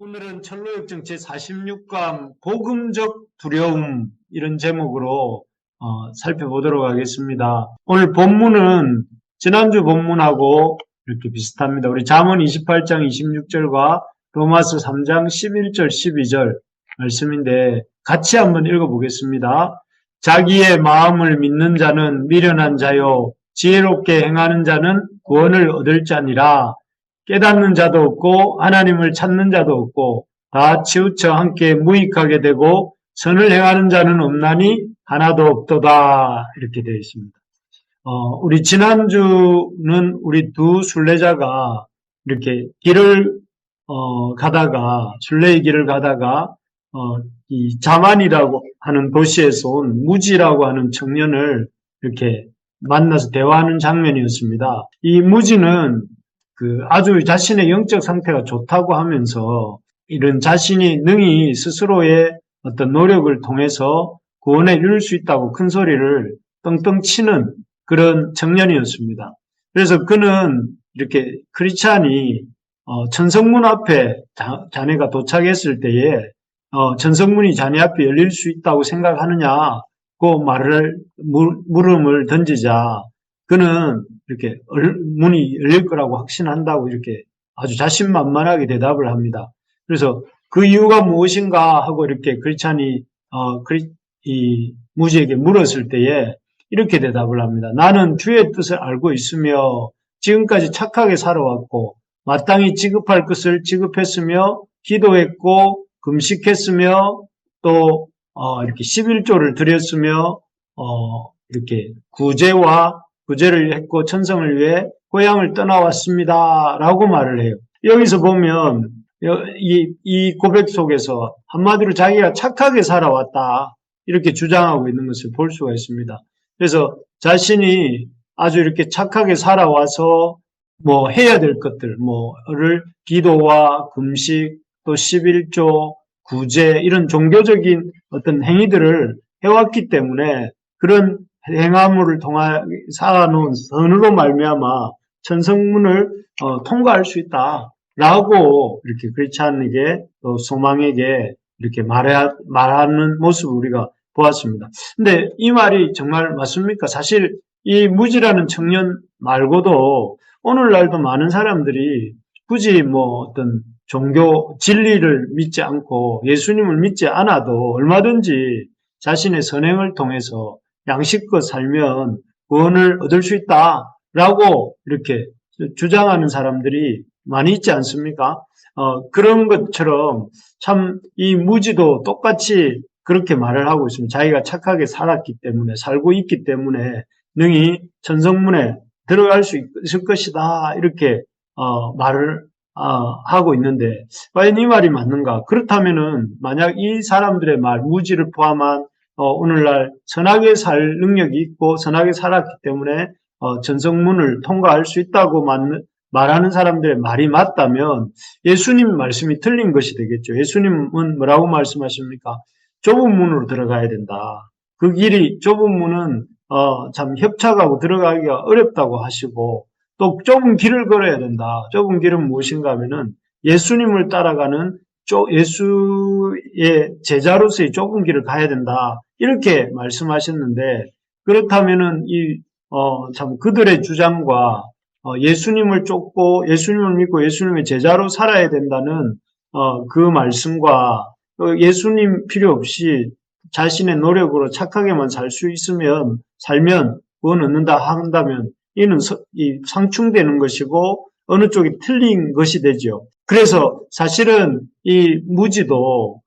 오늘은 철로역정 제46강 복음적 두려움 이런 제목으로 살펴보도록 하겠습니다. 오늘 본문은 지난주 본문하고 이렇게 비슷합니다. 우리 잠언 28장 26절과 로마서 3장 11절 12절 말씀인데 같이 한번 읽어보겠습니다. 자기의 마음을 믿는 자는 미련한 자요 지혜롭게 행하는 자는 구원을 얻을 자니라. 깨닫는 자도 없고 하나님을 찾는 자도 없고 다 치우쳐 함께 무익하게 되고 선을 행하는 자는 없나니 하나도 없도다. 이렇게 되어 있습니다. 우리 지난주는 우리 두 순례자가 이렇게 길을 가다가 순례의 길을 가다가 이 자만이라고 하는 도시에서 온 무지라고 하는 청년을 이렇게 만나서 대화하는 장면이었습니다. 이 무지는 아주 자신의 영적 상태가 좋다고 하면서 이런 자신이 능히 스스로의 어떤 노력을 통해서 구원에 이룰 수 있다고 큰 소리를 떵떵 치는 그런 청년이었습니다. 그래서 그는 이렇게 크리스찬이 천성문 앞에 자네가 도착했을 때에 천성문이 자네 앞에 열릴 수 있다고 생각하느냐고 물음을 던지자 그는 이렇게 문이 열릴 거라고 확신한다고 이렇게 아주 자신만만하게 대답을 합니다. 그래서 그 이유가 무엇인가 하고 이렇게 크리스찬이 이 무지에게 물었을 때에 이렇게 대답을 합니다. 나는 주의 뜻을 알고 있으며 지금까지 착하게 살아왔고 마땅히 지급할 것을 지급했으며 기도했고 금식했으며 또 이렇게 11조를 드렸으며 이렇게 구제를 했고 천성을 위해 고향을 떠나왔습니다. 라고 말을 해요. 여기서 보면 이 고백 속에서 한마디로 자기가 착하게 살아왔다. 이렇게 주장하고 있는 것을 볼 수가 있습니다. 그래서 자신이 아주 이렇게 착하게 살아와서 해야 될 것들을 기도와 금식 또 11조, 구제 이런 종교적인 어떤 행위들을 해왔기 때문에 그런 행함을 통해 쌓아놓은 선으로 말미암아 천성문을 통과할 수 있다라고 이렇게 크리스찬에게 또 소망에게 이렇게 말하는 모습을 우리가 보았습니다. 근데 이 말이 정말 맞습니까? 사실 이 무지라는 청년 말고도 오늘날도 많은 사람들이 굳이 어떤 종교 진리를 믿지 않고 예수님을 믿지 않아도 얼마든지 자신의 선행을 통해서 양식껏 살면 구원을 얻을 수 있다라고 이렇게 주장하는 사람들이 많이 있지 않습니까? 그런 것처럼 참 이 무지도 똑같이 그렇게 말을 하고 있습니다. 자기가 착하게 살고 있기 때문에 능히 천성문에 들어갈 수 있을 것이다 이렇게 말을 하고 있는데 과연 이 말이 맞는가? 그렇다면은 만약 이 사람들의 말, 무지를 포함한 오늘날 선하게 살 능력이 있고 선하게 살았기 때문에 천성문을 통과할 수 있다고 말하는 사람들의 말이 맞다면 예수님 말씀이 틀린 것이 되겠죠. 예수님은 뭐라고 말씀하십니까? 좁은 문으로 들어가야 된다. 그 길이 좁은 문은 참 협착하고 들어가기가 어렵다고 하시고 또 좁은 길을 걸어야 된다. 좁은 길은 무엇인가 하면은 예수님을 따라가는 예수의 제자로서의 좁은 길을 가야 된다. 이렇게 말씀하셨는데 그렇다면은 참 그들의 주장과 예수님을 쫓고 예수님을 믿고 예수님의 제자로 살아야 된다는 그 말씀과 예수님 필요 없이 자신의 노력으로 착하게만 살면 구원 얻는다 한다면 이는 상충되는 것이고 어느 쪽이 틀린 것이 되죠. 그래서 사실은 이 무지도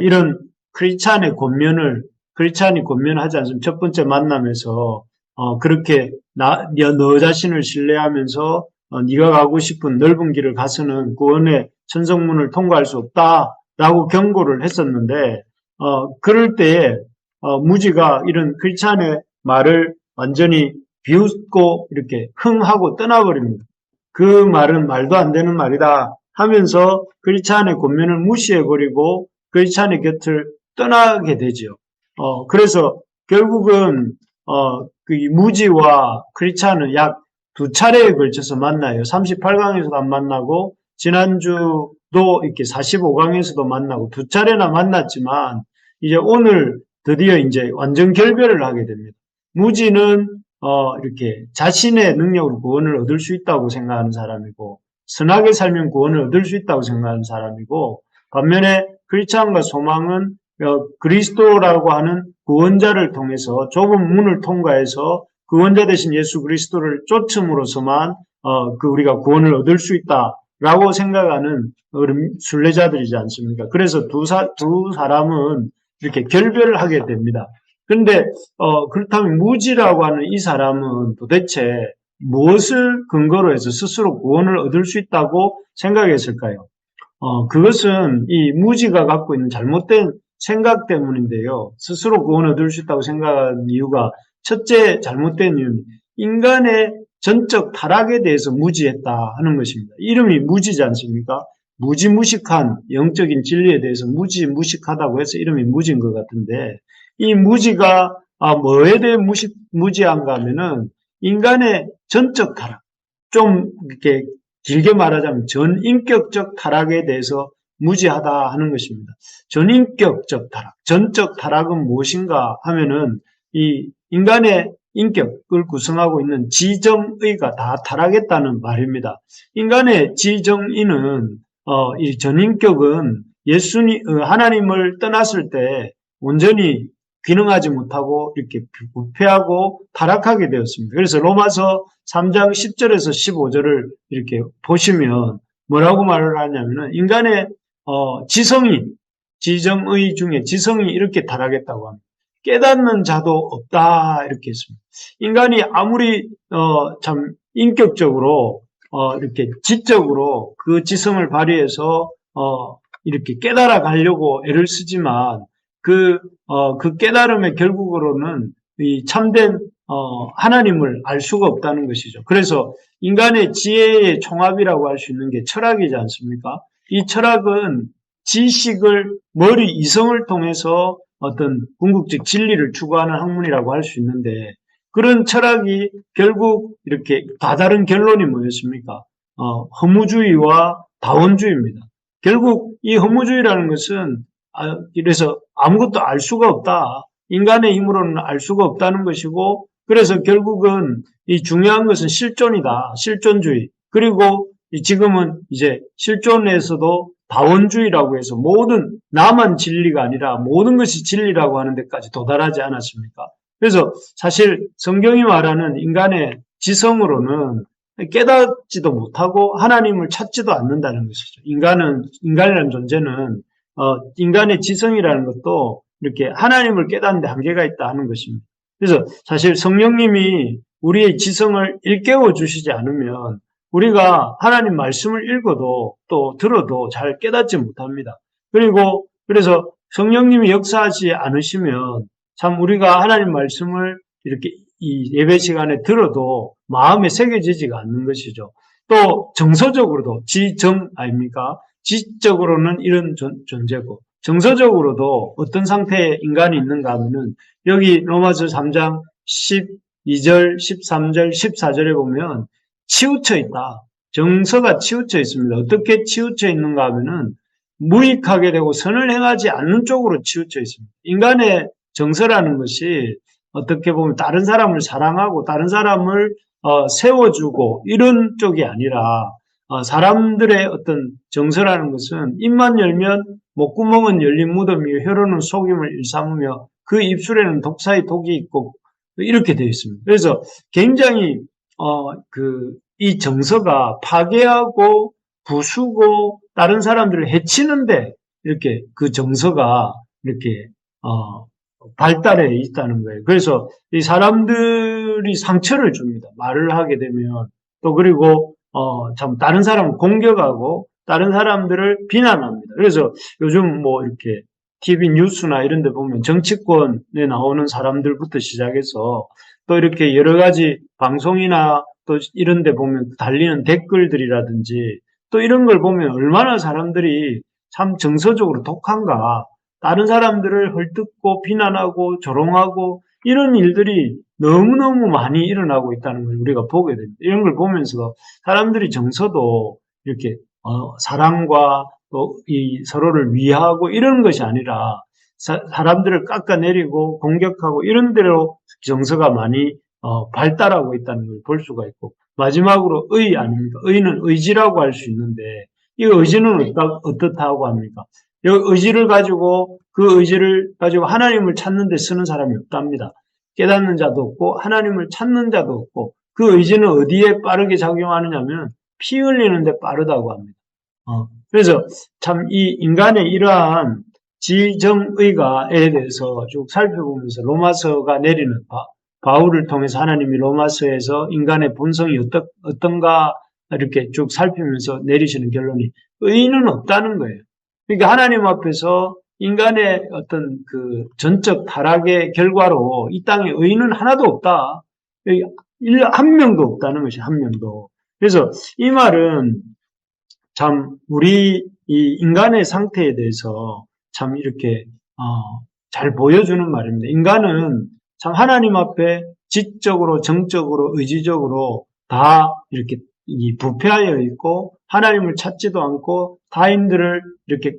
이런 크리스찬이 권면하지 않습니다. 첫 번째 만남에서 그렇게 너 자신을 신뢰하면서 네가 가고 싶은 넓은 길을 가서는 구원의 천성문을 통과할 수 없다라고 경고를 했었는데 그럴 때에 무지가 이런 크리스찬의 말을 완전히 비웃고 이렇게 흥하고 떠나버립니다. 그 말은 말도 안 되는 말이다 하면서 크리스찬의 권면을 무시해버리고 크리스찬의 곁을 떠나게 되죠. 그래서 결국은 그 무지와 크리스찬은 약 2차례에 걸쳐서 만나요. 38강에서도 안 만나고 지난주 이렇게 45강에서도 만나고 두 차례나 만났지만 이제 오늘 드디어 이제 완전 결별을 하게 됩니다. 무지는 이렇게 자신의 능력으로 구원을 얻을 수 있다고 생각하는 사람이고 선하게 살면 구원을 얻을 수 있다고 생각하는 사람이고 반면에 크리스찬과 소망은 그리스도라고 하는 구원자를 통해서 좁은 문을 통과해서 구원자 되신 예수 그리스도를 쫓음으로서만 우리가 구원을 얻을 수 있다라고 생각하는 순례자들이지 않습니까? 그래서 두 사람은 이렇게 결별을 하게 됩니다. 그런데 그렇다면 무지라고 하는 이 사람은 도대체 무엇을 근거로 해서 스스로 구원을 얻을 수 있다고 생각했을까요? 그것은 이 무지가 갖고 있는 잘못된 생각 때문인데요. 스스로 구원을 얻을 수 있다고 생각한 이유가 첫째 잘못된 이유는 인간의 전적 타락에 대해서 무지했다 하는 것입니다. 이름이 무지지 않습니까? 무지무식한 영적인 진리에 대해서 무지무식하다고 해서 이름이 무지인 것 같은데 이 무지가 뭐에 대해 무지한가 하면은 인간의 전적 타락, 좀 이렇게 길게 말하자면 전인격적 타락에 대해서 무지하다 하는 것입니다. 전인격적 타락, 전적 타락은 무엇인가 하면은 이 인간의 인격을 구성하고 있는 지정의가 다 타락했다는 말입니다. 인간의 지정의는 이 전인격은 하나님을 떠났을 때 온전히 기능하지 못하고 이렇게 부패하고 타락하게 되었습니다. 그래서 로마서 3장 10절에서 15절을 이렇게 보시면 뭐라고 말을 하냐면은 인간의 지성이 지정의 중에 지성이 이렇게 타락했다고 합니다. 깨닫는 자도 없다 이렇게 했습니다. 인간이 아무리 참 인격적으로 이렇게 지적으로 그 지성을 발휘해서 이렇게 깨달아 가려고 애를 쓰지만 그 깨달음의 결국으로는 이 참된 하나님을 알 수가 없다는 것이죠. 그래서 인간의 지혜의 총합이라고 할 수 있는 게 철학이지 않습니까? 이 철학은 지식을 이성을 통해서 어떤 궁극적 진리를 추구하는 학문이라고 할 수 있는데 그런 철학이 결국 이렇게 다다른 결론이 뭐였습니까? 허무주의와 다원주의입니다. 결국 이 허무주의라는 것은 그래서 아무것도 알 수가 없다. 인간의 힘으로는 알 수가 없다는 것이고 그래서 결국은 이 중요한 것은 실존이다. 실존주의. 그리고 지금은 이제 실존에서도 다원주의라고 해서 나만 진리가 아니라 모든 것이 진리라고 하는 데까지 도달하지 않았습니까? 그래서 사실 성경이 말하는 인간의 지성으로는 깨닫지도 못하고 하나님을 찾지도 않는다는 것이죠. 인간이라는 존재는 인간의 지성이라는 것도 이렇게 하나님을 깨닫는 데 한계가 있다 하는 것입니다. 그래서 사실 성령님이 우리의 지성을 일깨워 주시지 않으면 우리가 하나님 말씀을 읽어도 또 들어도 잘 깨닫지 못합니다. 그래서 성령님이 역사하지 않으시면 참 우리가 하나님 말씀을 이렇게 이 예배 시간에 들어도 마음에 새겨지지가 않는 것이죠. 또 정서적으로도 지정 아닙니까? 지적으로는 이런 존재고 정서적으로도 어떤 상태의 인간이 있는가 하면은 여기 로마서 3장 12절, 13절, 14절에 보면 치우쳐 있다. 정서가 치우쳐 있습니다. 어떻게 치우쳐 있는가 하면은 무익하게 되고 선을 행하지 않는 쪽으로 치우쳐 있습니다. 인간의 정서라는 것이 어떻게 보면 다른 사람을 사랑하고 다른 사람을 세워주고 이런 쪽이 아니라 사람들의 어떤 정서라는 것은 입만 열면 목구멍은 열린 무덤이요 혀로는 속임을 일삼으며 그 입술에는 독사의 독이 있고 이렇게 되어 있습니다. 그래서 굉장히 이 정서가 파괴하고 부수고 다른 사람들을 해치는데 이렇게 그 정서가 이렇게 발달해 있다는 거예요. 그래서 이 사람들이 상처를 줍니다. 말을 하게 되면 또 그리고 참 다른 사람을 공격하고 다른 사람들을 비난합니다. 그래서 요즘 뭐 이렇게 TV 뉴스나 이런 데 보면 정치권에 나오는 사람들부터 시작해서 또 이렇게 여러 가지 방송이나 또 이런 데 보면 달리는 댓글들이라든지 또 이런 걸 보면 얼마나 사람들이 참 정서적으로 독한가. 다른 사람들을 헐뜯고 비난하고 조롱하고 이런 일들이 너무너무 많이 일어나고 있다는 걸 우리가 보게 됩니다. 이런 걸 보면서 사람들이 정서도 이렇게 사랑과 또 이 서로를 위하고 이런 것이 아니라 사람들을 깎아내리고 공격하고 이런 대로 정서가 많이 발달하고 있다는 걸 볼 수가 있고, 마지막으로 의 아닙니까? 의는 의지라고 할 수 있는데 이 의지는 어떻다고 합니까? 이 의지를 가지고 그 의지를 가지고 하나님을 찾는 데 쓰는 사람이 없답니다. 깨닫는 자도 없고 하나님을 찾는 자도 없고, 그 의지는 어디에 빠르게 작용하느냐면 피 흘리는 데 빠르다고 합니다. 그래서 참 이 인간의 이러한 지정의가에 대해서 쭉 살펴보면서 로마서가 내리는 바울을 통해서 하나님이 로마서에서 인간의 본성이 어떤가 이렇게 쭉 살피면서 내리시는 결론이 의는 없다는 거예요. 그러니까 하나님 앞에서 인간의 어떤 그 전적 타락의 결과로 이 땅에 의는 하나도 없다. 한 명도 없다는 것이 한 명도. 그래서 이 말은 참 우리 이 인간의 상태에 대해서 참 이렇게 잘 보여주는 말입니다. 인간은 참 하나님 앞에 지적으로, 정적으로, 의지적으로 다 이렇게 부패하여 있고 하나님을 찾지도 않고 타인들을 이렇게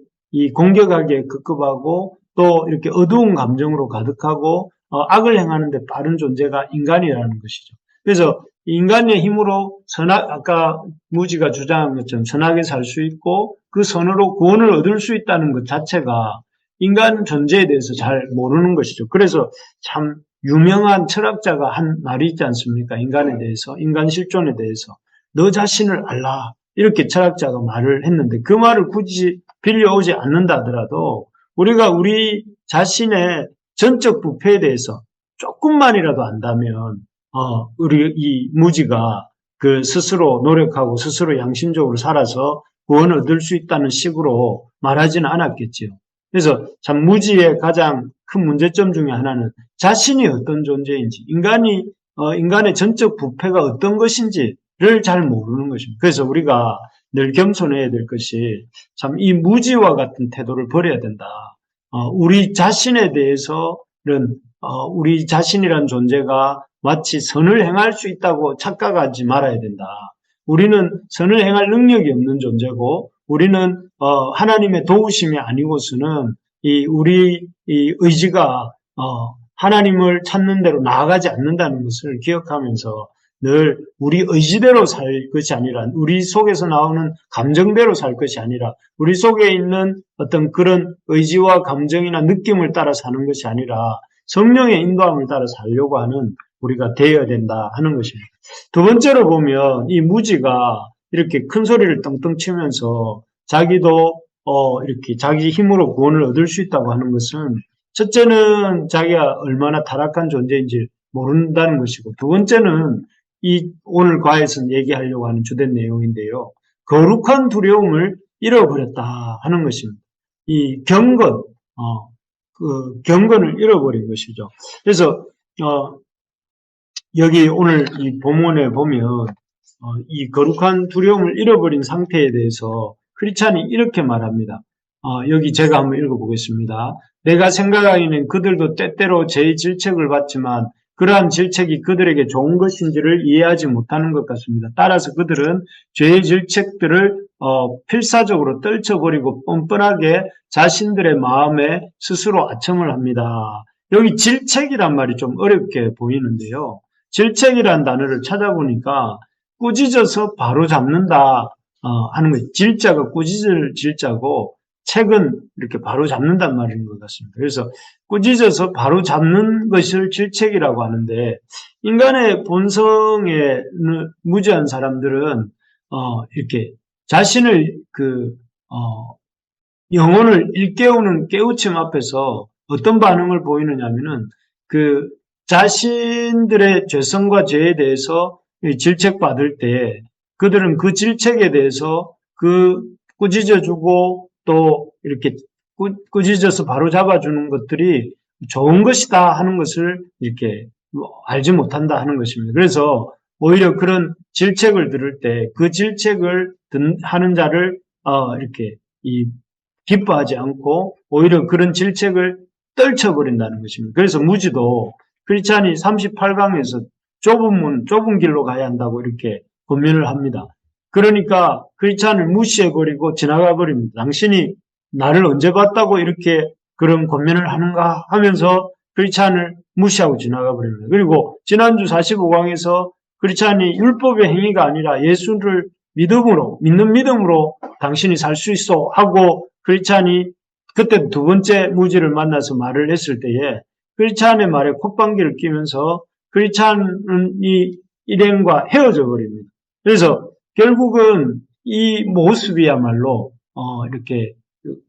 공격하기에 급급하고 또 이렇게 어두운 감정으로 가득하고 악을 행하는 데 빠른 존재가 인간이라는 것이죠. 그래서 인간의 힘으로 아까 무지가 주장한 것처럼 선하게 살 수 있고 그 선으로 구원을 얻을 수 있다는 것 자체가 인간 존재에 대해서 잘 모르는 것이죠. 그래서 참 유명한 철학자가 한 말이 있지 않습니까? 인간에 대해서, 인간 실존에 대해서 너 자신을 알라, 이렇게 철학자가 말을 했는데 그 말을 굳이 빌려오지 않는다 하더라도 우리가 우리 자신의 전적 부패에 대해서 조금만이라도 안다면 우리 이 무지가 그 스스로 노력하고 스스로 양심적으로 살아서 구원을 얻을 수 있다는 식으로 말하지는 않았겠지요. 그래서 참 무지의 가장 큰 문제점 중에 하나는 자신이 어떤 존재인지, 인간의 전적 부패가 어떤 것인지를 잘 모르는 것입니다. 그래서 우리가 늘 겸손해야 될 것이 참 이 무지와 같은 태도를 버려야 된다. 우리 자신에 대해서는 우리 자신이란 존재가 마치 선을 행할 수 있다고 착각하지 말아야 된다. 우리는 선을 행할 능력이 없는 존재고 우리는 하나님의 도우심이 아니고서는 우리 의지가 하나님을 찾는 대로 나아가지 않는다는 것을 기억하면서 늘 우리 의지대로 살 것이 아니라 우리 속에서 나오는 감정대로 살 것이 아니라 우리 속에 있는 어떤 그런 의지와 감정이나 느낌을 따라 사는 것이 아니라 성령의 인도함을 따라 살려고 하는 우리가 되어야 된다 하는 것입니다. 두 번째로 보면 이 무지가 이렇게 큰 소리를 떵떵 치면서 자기도 이렇게 자기 힘으로 구원을 얻을 수 있다고 하는 것은 첫째는 자기가 얼마나 타락한 존재인지 모른다는 것이고, 두 번째는 이 오늘 과에서 얘기하려고 하는 주된 내용인데요. 거룩한 두려움을 잃어버렸다 하는 것입니다. 이 경건, 그 경건을 잃어버린 것이죠. 그래서 여기 오늘 이 본문에 보면 이 거룩한 두려움을 잃어버린 상태에 대해서 크리스찬이 이렇게 말합니다. 여기 제가 한번 읽어보겠습니다. 내가 생각하기에는 그들도 때때로 죄의 질책을 받지만 그러한 질책이 그들에게 좋은 것인지를 이해하지 못하는 것 같습니다. 따라서 그들은 죄의 질책들을 필사적으로 떨쳐버리고 뻔뻔하게 자신들의 마음에 스스로 아첨을 합니다. 여기 질책이란 말이 좀 어렵게 보이는데요. 질책이란 단어를 찾아보니까 꾸짖어서 바로 잡는다 하는 거예요. 질자가 꾸짖을 질자고 책은 이렇게 바로 잡는단 말인 것 같습니다. 그래서 꾸짖어서 바로 잡는 것을 질책이라고 하는데, 인간의 본성에 무지한 사람들은 이렇게 자신을 영혼을 일깨우는 깨우침 앞에서 어떤 반응을 보이느냐면은 자신들의 죄성과 죄에 대해서 질책받을 때 그들은 그 질책에 대해서 꾸짖어주고 또 이렇게 꾸짖어서 바로 잡아주는 것들이 좋은 것이다 하는 것을 이렇게 알지 못한다 하는 것입니다. 그래서 오히려 그런 질책을 들을 때 그 질책을 하는 자를 이렇게 기뻐하지 않고 오히려 그런 질책을 떨쳐버린다는 것입니다. 그래서 무지도 크리스찬이 38강에서 좁은 길로 가야 한다고 이렇게 권면을 합니다. 그러니까 크리스찬을 무시해버리고 지나가 버립니다. 당신이 나를 언제 봤다고 이렇게 그런 권면을 하는가 하면서 크리스찬을 무시하고 지나가 버립니다. 그리고 지난주 45강에서 크리스찬이 율법의 행위가 아니라 예수를 믿는 믿음으로 당신이 살 수 있어 하고 크리스찬이 그때 두 번째 무지를 만나서 말을 했을 때에 크리스찬의 말에 콧방귀를 끼면서 크리스찬은 이 일행과 헤어져 버립니다. 그래서 결국은 이 모습이야말로 이렇게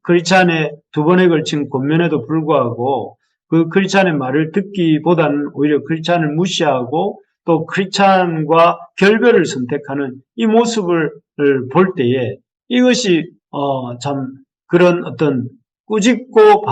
크리스찬의 두 번에 걸친 권면에도 불구하고 그 크리스찬의 말을 듣기보다는 오히려 크리스찬을 무시하고 또 크리스찬과 결별을 선택하는 이 모습을 볼 때에 이것이 참 그런 어떤 꾸짖고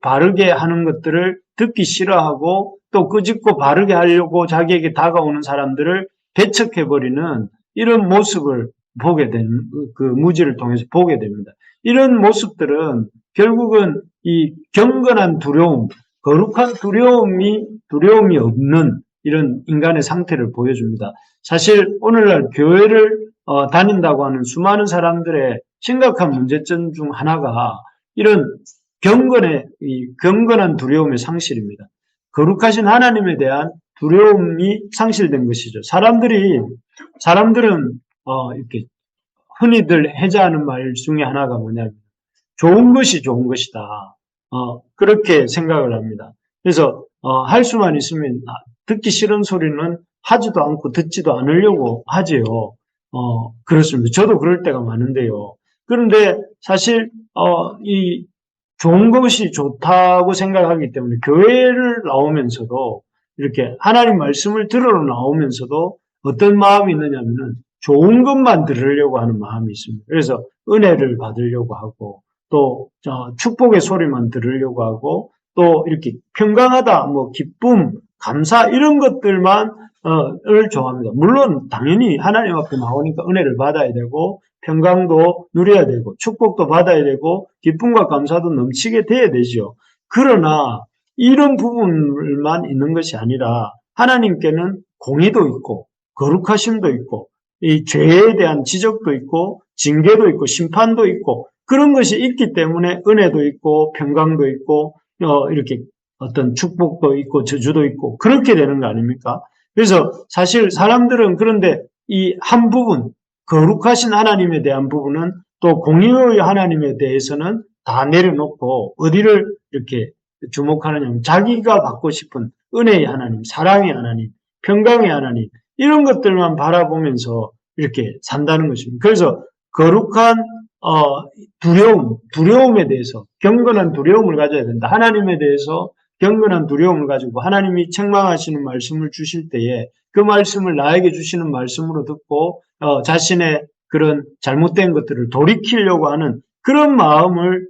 바르게 하는 것들을 듣기 싫어하고 또 꾸짖고 바르게 하려고 자기에게 다가오는 사람들을 배척해버리는 이런 모습을 보게 된, 그 무지를 통해서 보게 됩니다. 이런 모습들은 결국은 이 경건한 두려움, 거룩한 두려움이 없는 이런 인간의 상태를 보여줍니다. 사실 오늘날 교회를 다닌다고 하는 수많은 사람들의 심각한 문제점 중 하나가 이런 경건한 두려움의 상실입니다. 거룩하신 하나님에 대한 두려움이 상실된 것이죠. 사람들은 이렇게 흔히들 해자하는 말 중에 하나가 뭐냐면 좋은 것이 좋은 것이다. 그렇게 생각을 합니다. 그래서 할 수만 있으면 듣기 싫은 소리는 하지도 않고 듣지도 않으려고 하지요. 그렇습니다. 저도 그럴 때가 많은데요. 그런데 사실 이 좋은 것이 좋다고 생각하기 때문에 교회를 나오면서도 이렇게 하나님 말씀을 들으러 나오면서도 어떤 마음이 있느냐면은 좋은 것만 들으려고 하는 마음이 있습니다. 그래서 은혜를 받으려고 하고 또 축복의 소리만 들으려고 하고 또 이렇게 평강하다, 뭐 기쁨, 감사 이런 것들만 을 좋아합니다. 물론 당연히 하나님 앞에 나오니까 은혜를 받아야 되고 평강도 누려야 되고 축복도 받아야 되고 기쁨과 감사도 넘치게 돼야 되죠. 그러나 이런 부분만 있는 것이 아니라 하나님께는 공의도 있고 거룩하심도 있고 이 죄에 대한 지적도 있고 징계도 있고 심판도 있고 그런 것이 있기 때문에 은혜도 있고 평강도 있고 이렇게 어떤 축복도 있고 저주도 있고 그렇게 되는 거 아닙니까? 그래서 사실 사람들은 그런데 이 한 부분 거룩하신 하나님에 대한 부분은 또 공의의 하나님에 대해서는 다 내려놓고 어디를 이렇게 주목하느냐면 자기가 받고 싶은 은혜의 하나님, 사랑의 하나님, 평강의 하나님 이런 것들만 바라보면서 이렇게 산다는 것입니다. 그래서 거룩한 두려움에 대해서 경건한 두려움을 가져야 된다. 하나님에 대해서 경건한 두려움을 가지고 하나님이 책망하시는 말씀을 주실 때에 그 말씀을 나에게 주시는 말씀으로 듣고 자신의 그런 잘못된 것들을 돌이키려고 하는 그런 마음을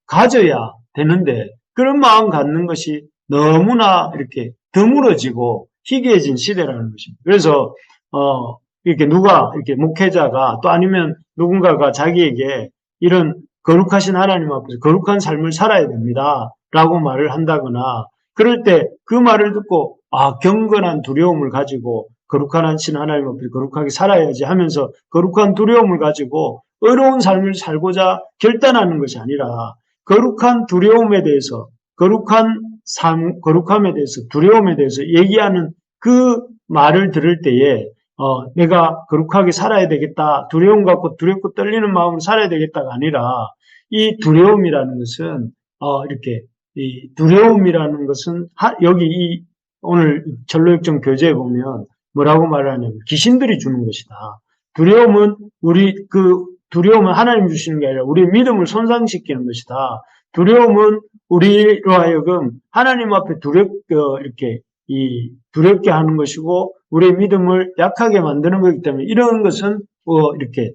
가져야 되는데 그런 마음 갖는 것이 너무나 이렇게 드물어지고 희귀해진 시대라는 것입니다. 그래서 이렇게 이렇게 목회자가 또 아니면 누군가가 자기에게 이런 거룩하신 하나님 앞에서 거룩한 삶을 살아야 됩니다. 라고 말을 한다거나 그럴 때 그 말을 듣고 경건한 두려움을 가지고 거룩하신 하나님 앞에 거룩하게 살아야지 하면서 거룩한 두려움을 가지고 의로운 삶을 살고자 결단하는 것이 아니라 거룩한 두려움에 대해서 거룩함에 대해서 두려움에 대해서 얘기하는 그 말을 들을 때에 내가 거룩하게 살아야 되겠다. 두려움 갖고 두렵고 떨리는 마음으로 살아야 되겠다가 아니라 이 두려움이라는 것은 이렇게 이 두려움이라는 것은 여기 오늘 전로역정 교재에 보면 뭐라고 말하냐면 귀신들이 주는 것이다. 두려움은 두려움은 하나님 주시는 게 아니라 우리의 믿음을 손상시키는 것이다. 두려움은 우리로 하여금 하나님 앞에 두렵게 하는 것이고 우리의 믿음을 약하게 만드는 거기 때문에 이런 것은 이렇게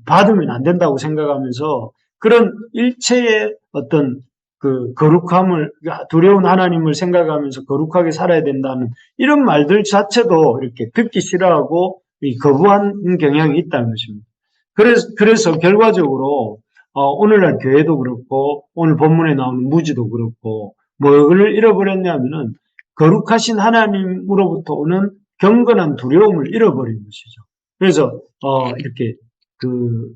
받으면 안 된다고 생각하면서 그런 일체의 어떤 그 거룩함을 두려운 하나님을 생각하면서 거룩하게 살아야 된다는 이런 말들 자체도 이렇게 듣기 싫어하고 거부하는 경향이 있다는 것입니다. 그래서 결과적으로 오늘날 교회도 그렇고 오늘 본문에 나오는 무지도 그렇고 뭐를 잃어버렸냐면은 거룩하신 하나님으로부터 오는 경건한 두려움을 잃어버린 것이죠. 그래서 이렇게 그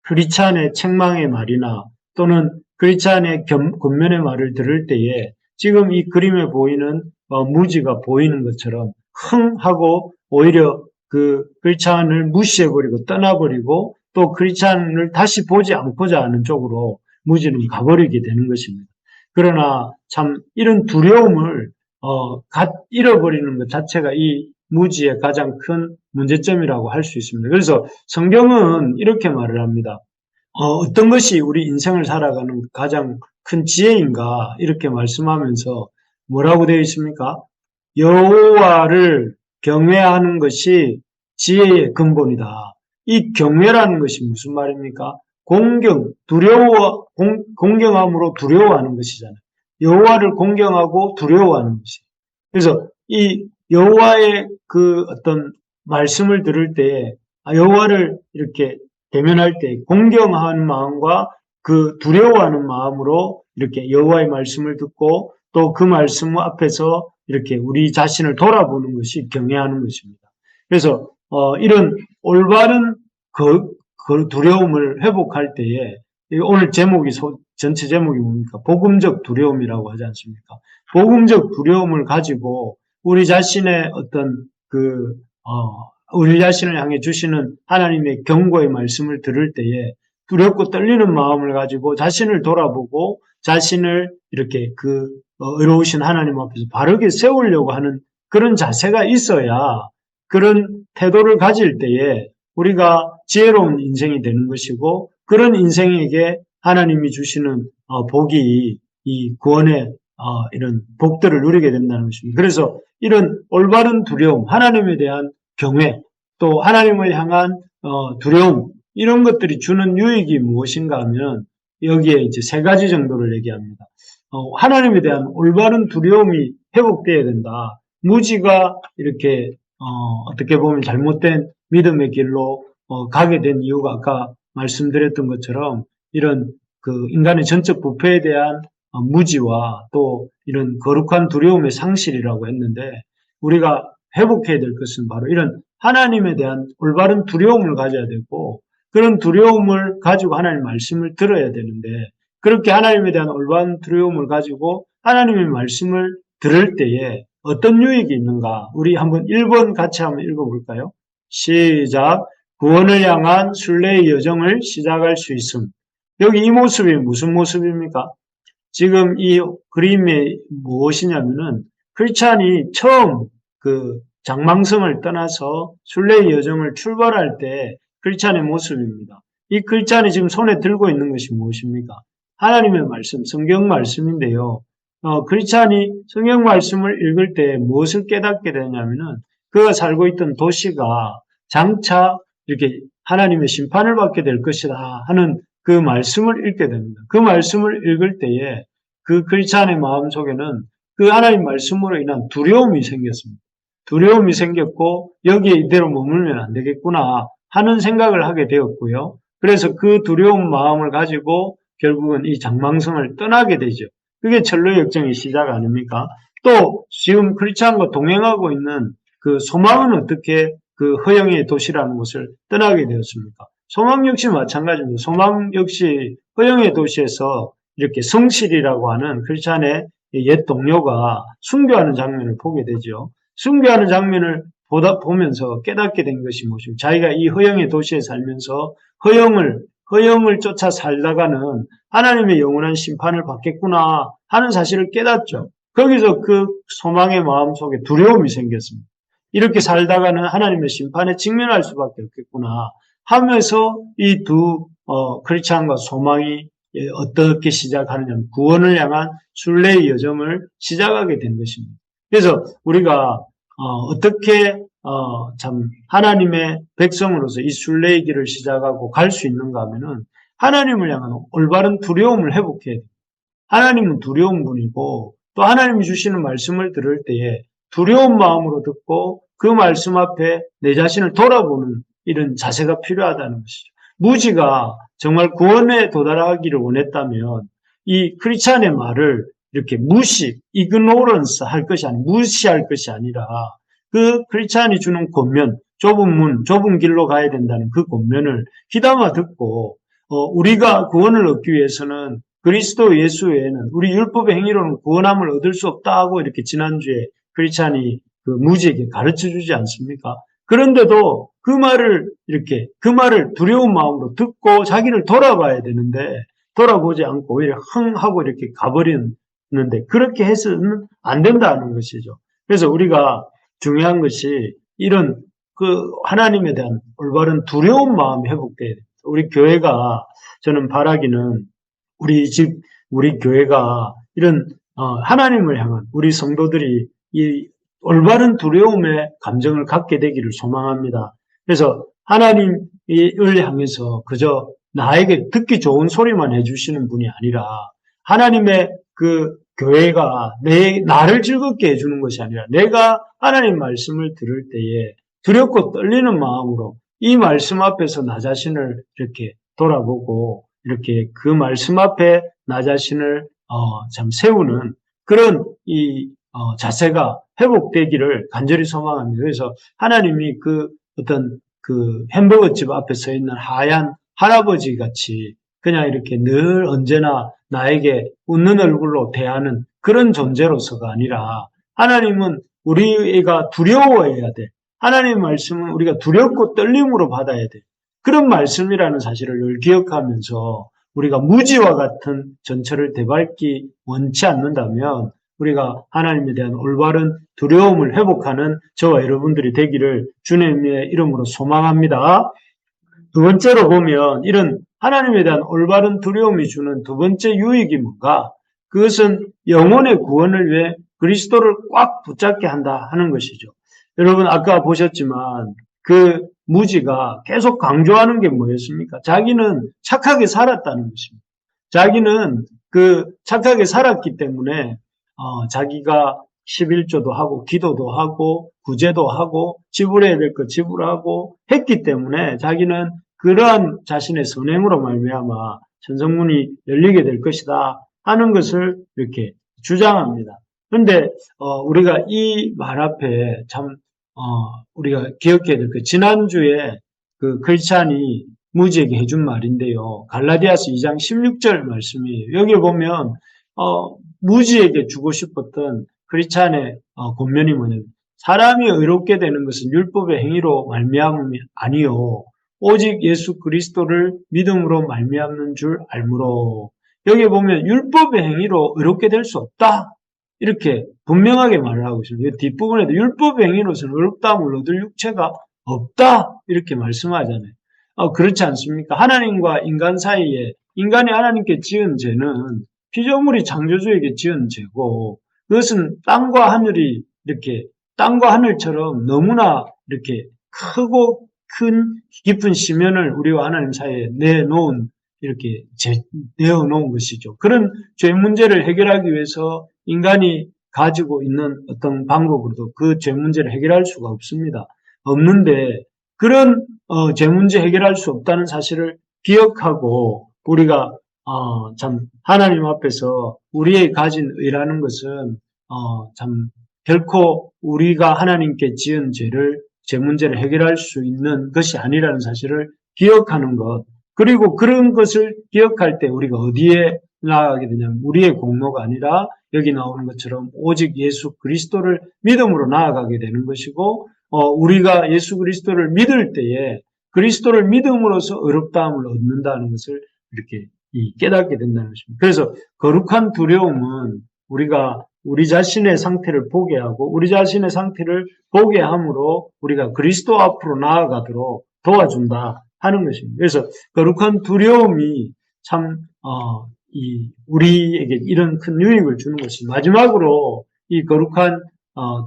크리스찬의 책망의 말이나 또는 크리스찬의 권면의 말을 들을 때에 지금 이 그림에 보이는 무지가 보이는 것처럼 흥 하고 오히려 그 크리스찬을 무시해버리고 떠나버리고 또 크리스찬을 다시 보지 않고자 하는 쪽으로 무지는 가버리게 되는 것입니다. 그러나 참 이런 두려움을 잃어버리는 것 자체가 이 무지의 가장 큰 문제점이라고 할 수 있습니다. 그래서 성경은 이렇게 말을 합니다. 어떤 것이 우리 인생을 살아가는 가장 큰 지혜인가 이렇게 말씀하면서 뭐라고 되어 있습니까? 여호와를 경외하는 것이 지혜의 근본이다. 이 경외라는 것이 무슨 말입니까? 공경함으로 두려워하는 것이잖아요. 여호와를 공경하고 두려워하는 것이. 그래서 이 여호와의 그 어떤 말씀을 들을 때 여호와를 이렇게 대면할 때 공경하는 마음과 그 두려워하는 마음으로 이렇게 여호와의 말씀을 듣고 또 그 말씀 앞에서 이렇게 우리 자신을 돌아보는 것이 경외하는 것입니다. 그래서 이런 올바른 그 두려움을 회복할 때에 오늘 제목이 전체 제목이 뭡니까? 복음적 두려움이라고 하지 않습니까? 복음적 두려움을 가지고 우리 자신의 어떤 우리 자신을 향해 주시는 하나님의 경고의 말씀을 들을 때에 두렵고 떨리는 마음을 가지고 자신을 돌아보고 자신을 이렇게 의로우신 하나님 앞에서 바르게 세우려고 하는 그런 자세가 있어야 그런 태도를 가질 때에 우리가 지혜로운 인생이 되는 것이고 그런 인생에게 하나님이 주시는 복이 이 구원의 이런 복들을 누리게 된다는 것입니다. 그래서 이런 올바른 두려움, 하나님에 대한 경외, 또 하나님을 향한 두려움 이런 것들이 주는 유익이 무엇인가 하면 여기에 이제 세 가지 정도를 얘기합니다. 하나님에 대한 올바른 두려움이 회복되어야 된다. 무지가 이렇게 어떻게 보면 잘못된 믿음의 길로 가게 된 이유가 아까 말씀드렸던 것처럼 이런 그 인간의 전적 부패에 대한 무지와 또 이런 거룩한 두려움의 상실이라고 했는데 우리가 회복해야 될 것은 바로 이런 하나님에 대한 올바른 두려움을 가져야 되고 그런 두려움을 가지고 하나님의 말씀을 들어야 되는데 그렇게 하나님에 대한 올바른 두려움을 가지고 하나님의 말씀을 들을 때에 어떤 유익이 있는가? 우리 한번 1번 같이 한번 읽어볼까요? 시작. 구원을 향한 순례의 여정을 시작할 수 있음. 여기 이 모습이 무슨 모습입니까? 지금 이 그림에 무엇이냐면은 크리스찬이 처음 그 장망성을 떠나서 순례의 여정을 출발할 때 크리스찬의 모습입니다. 이 크리스찬이 지금 손에 들고 있는 것이 무엇입니까? 하나님의 말씀, 성경 말씀인데요. 크리스찬이 성경 말씀을 읽을 때 무엇을 깨닫게 되냐면은 그가 살고 있던 도시가 장차 이렇게 하나님의 심판을 받게 될 것이다 하는 그 말씀을 읽게 됩니다. 그 말씀을 읽을 때에 그 크리스찬의 마음 속에는 그 하나님 말씀으로 인한 두려움이 생겼습니다. 두려움이 생겼고 여기에 이대로 머물면 안 되겠구나 하는 생각을 하게 되었고요. 그래서 그 두려운 마음을 가지고 결국은 이 장망성을 떠나게 되죠. 그게 철로 역정의 시작 아닙니까? 또 지금 크리스찬과 동행하고 있는 그 소망은 어떻게 그 허영의 도시라는 곳을 떠나게 되었습니까? 소망 역시 마찬가지입니다. 소망 역시 허영의 도시에서 이렇게 성실이라고 하는 크리스찬의 옛 동료가 순교하는 장면을 보게 되죠. 순교하는 장면을 보면서 깨닫게 된 것이 무엇입니까? 자기가 이 허영의 도시에 살면서 허영을 쫓아 살다가는 하나님의 영원한 심판을 받겠구나 하는 사실을 깨닫죠. 거기서 그 소망의 마음 속에 두려움이 생겼습니다. 이렇게 살다가는 하나님의 심판에 직면할 수밖에 없겠구나 하면서 이 두 크리스찬과 소망이 어떻게 시작하느냐 구원을 향한 순례의 여정을 시작하게 된 것입니다. 그래서 우리가 어떻게 참 하나님의 백성으로서 이 순례의 길을 시작하고 갈 수 있는가 하면은 하나님을 향한 올바른 두려움을 회복해야 돼요. 하나님은 두려운 분이고 또 하나님이 주시는 말씀을 들을 때에 두려운 마음으로 듣고 그 말씀 앞에 내 자신을 돌아보는 이런 자세가 필요하다는 것이죠. 무지가 정말 구원에 도달하기를 원했다면 이 크리스찬의 말을 이렇게 이그노런스 할 것이 아니라 무시할 것이 아니라 그 크리스찬이 주는 권면, 좁은 문, 좁은 길로 가야 된다는 그 권면을 귀담아 듣고 우리가 구원을 얻기 위해서는 그리스도 예수 외에는 우리 율법의 행위로는 구원함을 얻을 수 없다고 이렇게 지난주에 크리스찬이 그 무지에게 가르쳐 주지 않습니까? 그런데도 그 말을 두려운 마음으로 듣고 자기를 돌아봐야 되는데 돌아보지 않고 오히려 흥 하고 이렇게 가버리는데 그렇게 해서는 안 된다는 것이죠. 그래서 우리가 중요한 것이 이런 그 하나님에 대한 올바른 두려운 마음이 회복돼야 됩니다. 우리 교회가 저는 바라기는 우리 교회가 이런 하나님을 향한 우리 성도들이 이 올바른 두려움의 감정을 갖게 되기를 소망합니다. 그래서 하나님을 향해서 그저 나에게 듣기 좋은 소리만 해주시는 분이 아니라 하나님의 그 교회가 나를 즐겁게 해주는 것이 아니라 내가 하나님 말씀을 들을 때에 두렵고 떨리는 마음으로 이 말씀 앞에서 나 자신을 이렇게 돌아보고 이렇게 그 말씀 앞에 나 자신을 참 세우는 그런 자세가 회복되기를 간절히 소망합니다. 그래서 하나님이 그 어떤 그 햄버거집 앞에 서 있는 하얀 할아버지 같이 그냥 이렇게 늘 언제나 나에게 웃는 얼굴로 대하는 그런 존재로서가 아니라 하나님은 우리가 두려워해야 돼. 하나님의 말씀은 우리가 두렵고 떨림으로 받아야 돼. 그런 말씀이라는 사실을 늘 기억하면서 우리가 무지와 같은 전철을 되밟기 원치 않는다면 우리가 하나님에 대한 올바른 두려움을 회복하는 저와 여러분들이 되기를 주님의 이름으로 소망합니다. 두 번째로 보면 이런 하나님에 대한 올바른 두려움이 주는 두 번째 유익이 뭔가? 그것은 영혼의 구원을 위해 그리스도를 꽉 붙잡게 한다 하는 것이죠. 여러분 아까 보셨지만 그 무지가 계속 강조하는 게 뭐였습니까? 자기는 착하게 살았다는 것입니다. 자기는 그 착하게 살았기 때문에 자기가 11조도 하고 기도도 하고 구제도 하고 지불해야 될 거 지불하고 했기 때문에 자기는 그러한 자신의 선행으로 말미암아 천성문이 열리게 될 것이다 하는 것을 이렇게 주장합니다. 그런데 우리가 이 말 앞에 참 우리가 기억해야 될 것, 지난주에 그 크리스찬이 무지에게 해준 말인데요. 갈라디아서 2장 16절 말씀이에요. 여기 보면 무지에게 주고 싶었던 크리스찬의 권면이 뭐냐면 사람이 의롭게 되는 것은 율법의 행위로 말미암음이 아니요 오직 예수 그리스도를 믿음으로 말미암는 줄 알므로. 여기 보면 율법의 행위로 의롭게 될 수 없다 이렇게 분명하게 말을 하고 있습니다. 뒷부분에도 율법의 행위로서는 의롭다함을 얻을 육체가 없다 이렇게 말씀하잖아요. 그렇지 않습니까? 하나님과 인간 사이에 인간이 하나님께 지은 죄는 피조물이 창조주에게 지은 죄고 그것은 땅과 하늘이 이렇게 땅과 하늘처럼 너무나 이렇게 크고 큰 깊은 심연을 우리와 하나님 사이에 내어놓은 것이죠. 그런 죄 문제를 해결하기 위해서 인간이 가지고 있는 어떤 방법으로도 그 죄 문제를 해결할 수가 없습니다. 없는데 그런 죄 문제 해결할 수 없다는 사실을 기억하고 우리가 참 하나님 앞에서 우리의 가진 의라는 것은 참 결코 우리가 하나님께 지은 죄 문제를 해결할 수 있는 것이 아니라는 사실을 기억하는 것. 그리고 그런 것을 기억할 때 우리가 어디에 나아가게 되냐면 우리의 공로가 아니라 여기 나오는 것처럼 오직 예수 그리스도를 믿음으로 나아가게 되는 것이고 우리가 예수 그리스도를 믿을 때에 그리스도를 믿음으로써 의롭다함을 얻는다는 것을 이렇게 깨닫게 된다는 것입니다. 그래서 거룩한 두려움은 우리가 우리 자신의 상태를 보게 하고 우리 자신의 상태를 보게 함으로 우리가 그리스도 앞으로 나아가도록 도와준다 하는 것입니다. 그래서 거룩한 두려움이 참 우리에게 이런 큰 유익을 주는 것입니다. 마지막으로 이 거룩한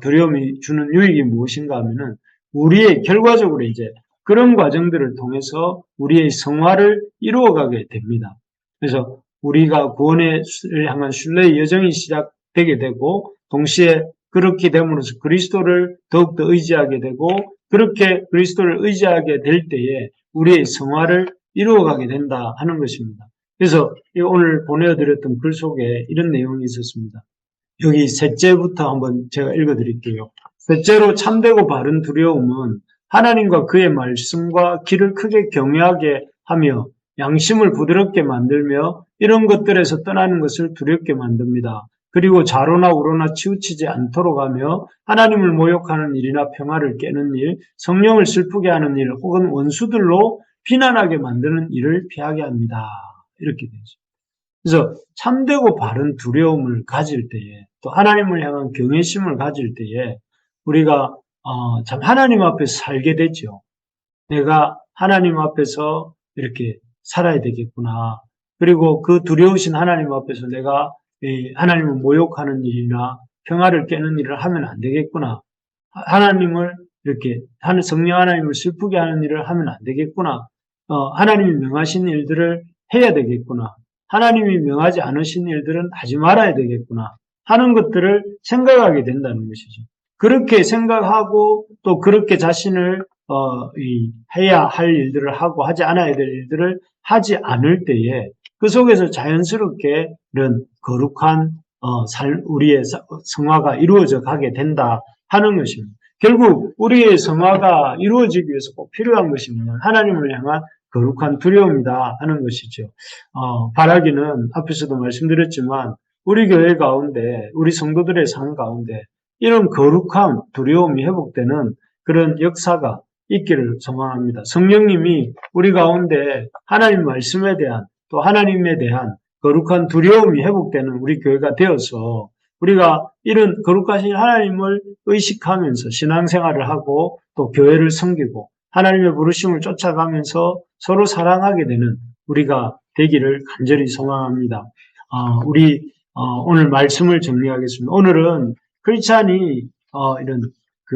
두려움이 주는 유익이 무엇인가 하면은 우리의 결과적으로 이제 그런 과정들을 통해서 우리의 성화를 이루어가게 됩니다. 그래서 우리가 구원을 향한 신뢰의 여정이 시작되게 되고 동시에 그렇게 됨으로써 그리스도를 더욱더 의지하게 되고 그렇게 그리스도를 의지하게 될 때에 우리의 성화를 이루어가게 된다 하는 것입니다. 그래서 오늘 보내드렸던 글 속에 이런 내용이 있었습니다. 여기 셋째부터 한번 제가 읽어드릴게요. 셋째로 참되고 바른 두려움은 하나님과 그의 말씀과 길을 크게 경외하게 하며 양심을 부드럽게 만들며 이런 것들에서 떠나는 것을 두렵게 만듭니다. 그리고 좌로나 우로나 치우치지 않도록 하며 하나님을 모욕하는 일이나 평화를 깨는 일, 성령을 슬프게 하는 일, 혹은 원수들로 비난하게 만드는 일을 피하게 합니다. 이렇게 되죠. 그래서 참되고 바른 두려움을 가질 때에, 또 하나님을 향한 경외심을 가질 때에 우리가 참 하나님 앞에서 살게 되죠. 내가 하나님 앞에서 이렇게 살아야 되겠구나. 그리고 그 두려우신 하나님 앞에서 내가 하나님을 모욕하는 일이나 평화를 깨는 일을 하면 안 되겠구나. 하나님을 이렇게 성령 하나님을 슬프게 하는 일을 하면 안 되겠구나. 하나님이 명하신 일들을 해야 되겠구나. 하나님이 명하지 않으신 일들은 하지 말아야 되겠구나 하는 것들을 생각하게 된다는 것이죠. 그렇게 생각하고 또 그렇게 자신을 해야 할 일들을 하고 하지 않아야 될 일들을 하지 않을 때에 그 속에서 자연스럽게 이런 거룩한 우리의 성화가 이루어져 가게 된다 하는 것입니다. 결국 우리의 성화가 이루어지기 위해서 꼭 필요한 것이 뭐냐? 하나님을 향한 거룩한 두려움이다 하는 것이죠. 바라기는 앞에서도 말씀드렸지만 우리 교회 가운데, 우리 성도들의 삶 가운데 이런 거룩한 두려움이 회복되는 그런 역사가 있기를 소망합니다. 성령님이 우리 가운데 하나님 말씀에 대한 또 하나님에 대한 거룩한 두려움이 회복되는 우리 교회가 되어서 우리가 이런 거룩하신 하나님을 의식하면서 신앙생활을 하고 또 교회를 섬기고 하나님의 부르심을 쫓아가면서 서로 사랑하게 되는 우리가 되기를 간절히 소망합니다. 우리 오늘 말씀을 정리하겠습니다. 오늘은 크리스찬이 이런 그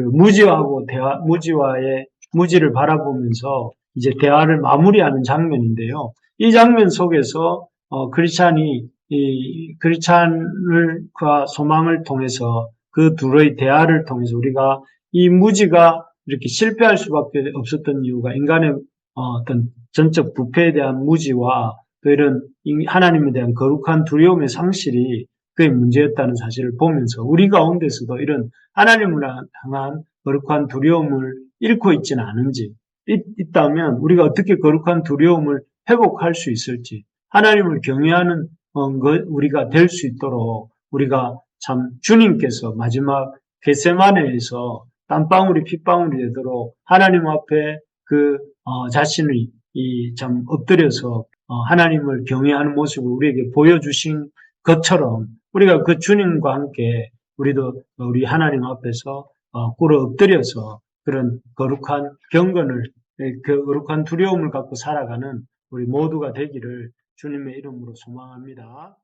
무지를 바라보면서 이제 대화를 마무리하는 장면인데요. 이 장면 속에서 크리스찬이 이 크리스찬과 소망을 통해서 그 둘의 대화를 통해서 우리가 이 무지가 이렇게 실패할 수밖에 없었던 이유가 인간의 어떤 전적 부패에 대한 무지와 또 이런 하나님에 대한 거룩한 두려움의 상실이 그의 문제였다는 사실을 보면서 우리 가운데서도 이런 하나님을 향한 거룩한 두려움을 잃고 있지는 않은지, 있다면 우리가 어떻게 거룩한 두려움을 회복할 수 있을지, 하나님을 경외하는 우리가 될 수 있도록 우리가 참 주님께서 마지막 겟세마네에서 땀방울이 핏방울이 되도록 하나님 앞에 자신을 참 엎드려서 하나님을 경외하는 모습을 우리에게 보여주신 것처럼 우리가 그 주님과 함께 우리도 우리 하나님 앞에서 꿇어 엎드려서 그런 거룩한 경건을, 그 거룩한 두려움을 갖고 살아가는 우리 모두가 되기를 주님의 이름으로 소망합니다.